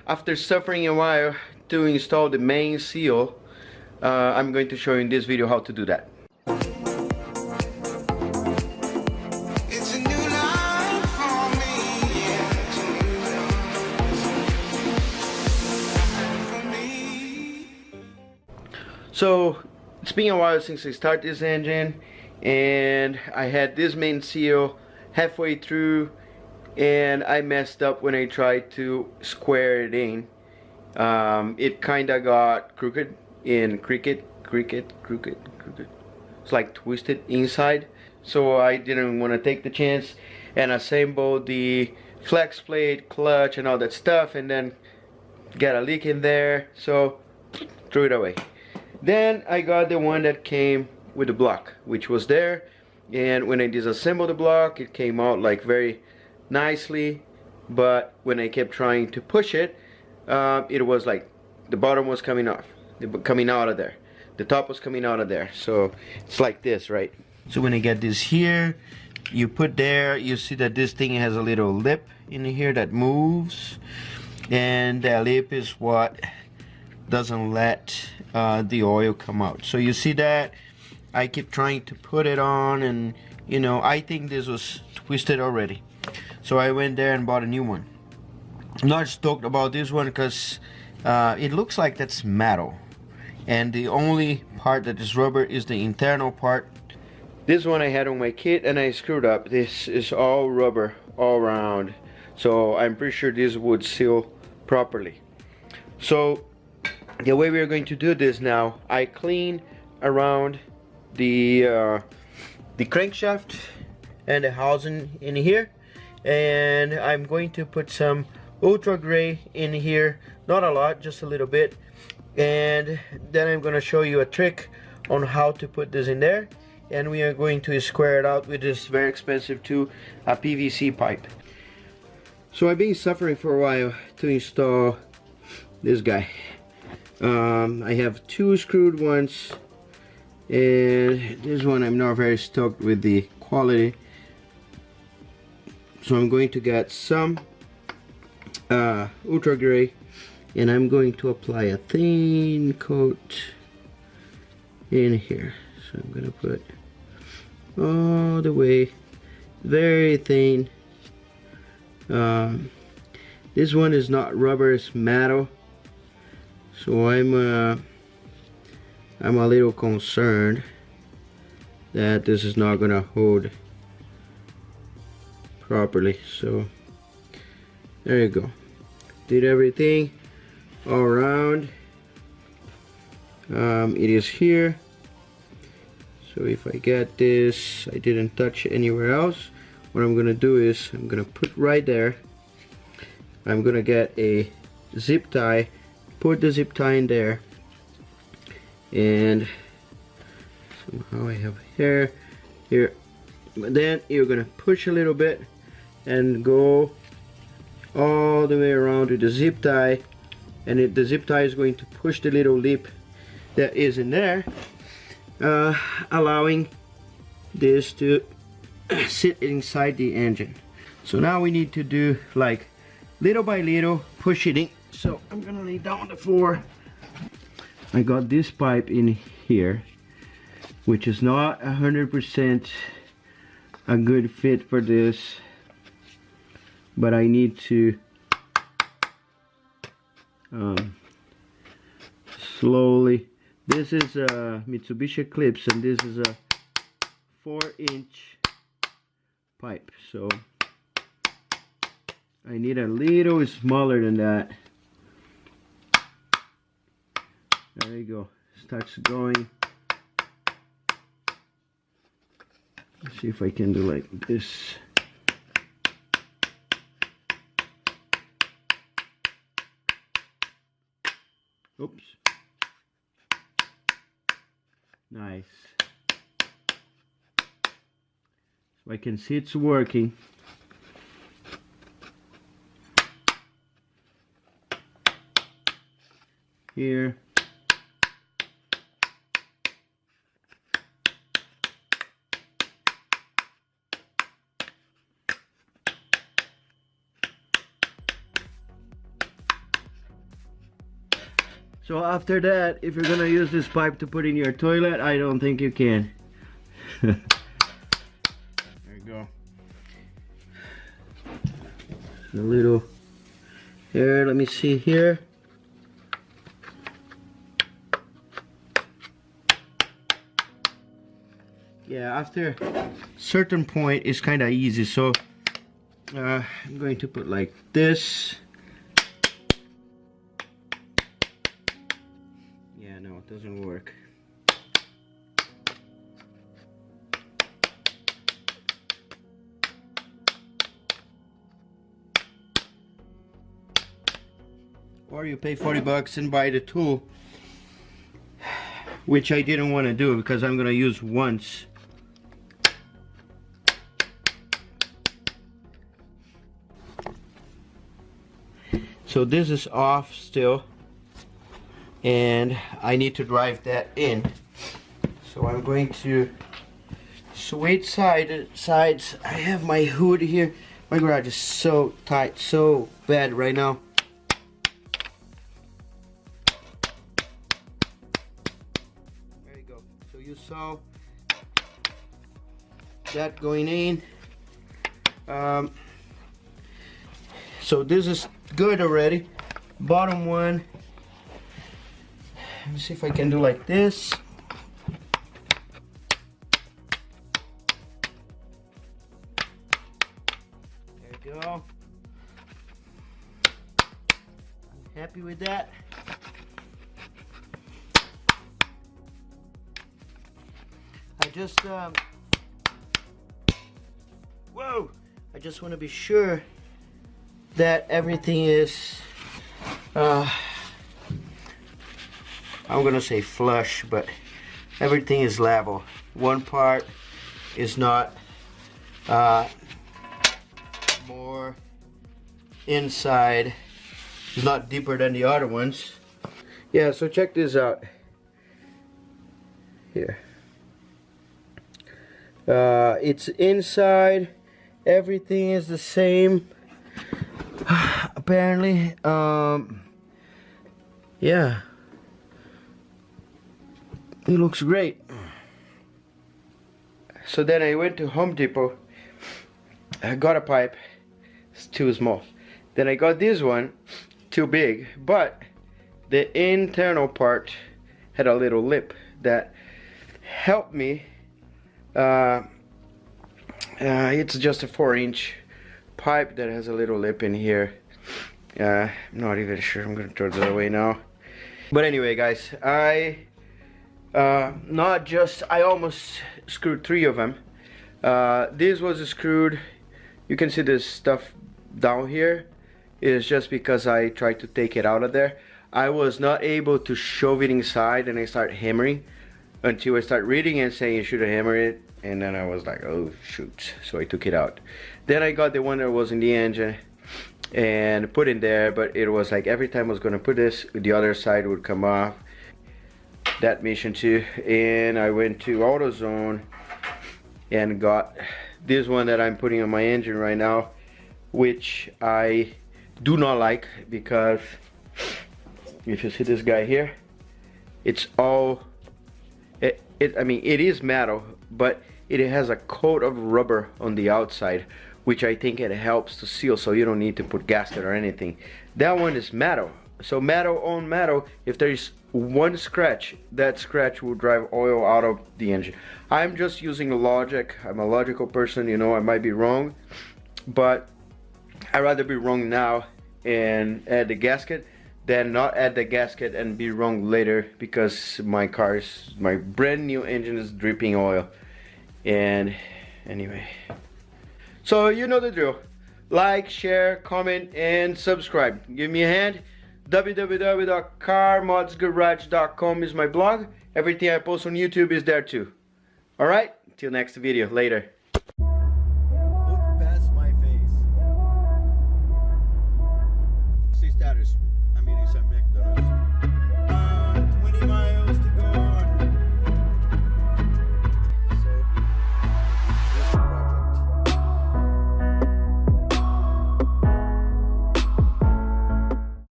after suffering a while to install the main seal, I'm going to show you in this video how to do that. So it's been a while since I started this engine, and I had this main seal halfway through, and I messed up when I tried to square it in. It kinda got crooked and crooked. It's like twisted inside, so I didn't want to take the chance and assemble the flex plate, clutch, and all that stuff, and then get a leak in there, so threw it away. Then I got the one that came with the block, which was there, and when I disassembled the block, it came out like very nicely, but when I kept trying to push it, it was like the bottom was coming off, coming out of there. The top was coming out of there, so it's like this, right? So when I get this here, you put there, you see that this thing has a little lip in here that moves, and that lip is what doesn't let the oil come out. So you see that I keep trying to put it on, and you know, I think this was twisted already, so I went there and bought a new one. I'm not stoked about this one because it looks like that's metal, and the only part that is rubber is the internal part. This one I had on my kit and I screwed up. This is all rubber all around, so I'm pretty sure this would seal properly. So the way we're going to do this now, I clean around the crankshaft and the housing in here, and I'm going to put some ultra gray in here, not a lot, just a little bit, and then I'm going to show you a trick on how to put this in there, and we are going to square it out with this very expensive tool, a PVC pipe. So I've been suffering for a while to install this guy. I have two screwed ones, and this one I'm not very stoked with the quality, so I'm going to get some ultra gray, and I'm going to apply a thin coat in here. So I'm gonna put all the way, very thin. This one is not rubber, it's metal, so I'm a little concerned that this is not gonna hold properly. So there you go. Did everything all around. It is here. So if I get this, I didn't touch anywhere else. What I'm gonna do is I'm gonna put right there. I'm gonna get a zip tie, put the zip tie in there, and somehow I have hair here. But then you're gonna push a little bit and go all the way around with the zip tie, and the zip tie is going to push the little lip that is in there, allowing this to sit inside the engine. So now we need to do like little by little, push it in. So I'm gonna lay down on the floor. I got this pipe in here, which is not 100% a good fit for this, but I need to slowly. This is a Mitsubishi Eclipse, and this is a 4-inch pipe, so I need a little smaller than that. There you go. Starts going. Let's see if I can do like this. Oops. Nice. So I can see it's working. Here. So after that, if you're gonna use this pipe to put in your toilet, I don't think you can. There you go. A little here, let me see here. Yeah, after certain point it's kind of easy, so I'm going to put like this. Yeah, no, it doesn't work. Or you pay 40 bucks and buy the tool, which I didn't want to do because I'm gonna use once. So this is off still, and I need to drive that in. So I'm going to switch sides. I have my hood here. My garage is so tight, so bad right now. There you go. So you saw that going in. So this is good already. Bottom one, let me see if I can do like this. There you go. I'm happy with that. I just whoa, I just want to be sure that everything is I'm gonna say flush, but everything is level. One part is not more inside, it's not deeper than the other ones. Yeah, so check this out here. It's inside, everything is the same apparently. Yeah, it looks great. So then I went to Home Depot. I got a pipe, it's too small. Then I got this one, too big, but the internal part had a little lip that helped me. It's just a 4-inch pipe that has a little lip in here. I'm not even sure. I'm gonna throw that away now. But anyway, guys, I almost screwed 3 of them. This was screwed. You can see this stuff down here. It's just because I tried to take it out of there. I was not able to shove it inside, and I started hammering until I started reading and saying you should have hammered it, and then I was like, oh shoot, so I took it out. Then I got the one that was in the engine and put in there, but it was like every time I was gonna put this, the other side would come off. That mission too. And I went to AutoZone and got this one that I'm putting on my engine right now, which I do not like, because if you see this guy here, it's all I mean, it is metal, but it has a coat of rubber on the outside, which I think it helps to seal, so you don't need to put gasket or anything. That one is metal, so metal on metal, if there is one scratch, that scratch will drive oil out of the engine. I'm just using logic. I'm a logical person, you know. I might be wrong, but I'd rather be wrong now and add the gasket than not add the gasket and be wrong later, because my brand new engine is dripping oil. And anyway, so you know the drill. Like, share, comment, and subscribe. Give me a hand. www.carmodsgarage.com is my blog. Everything I post on YouTube is there too. Alright, till next video. Later. Look past my face. See status. I'm eating some McDonald's.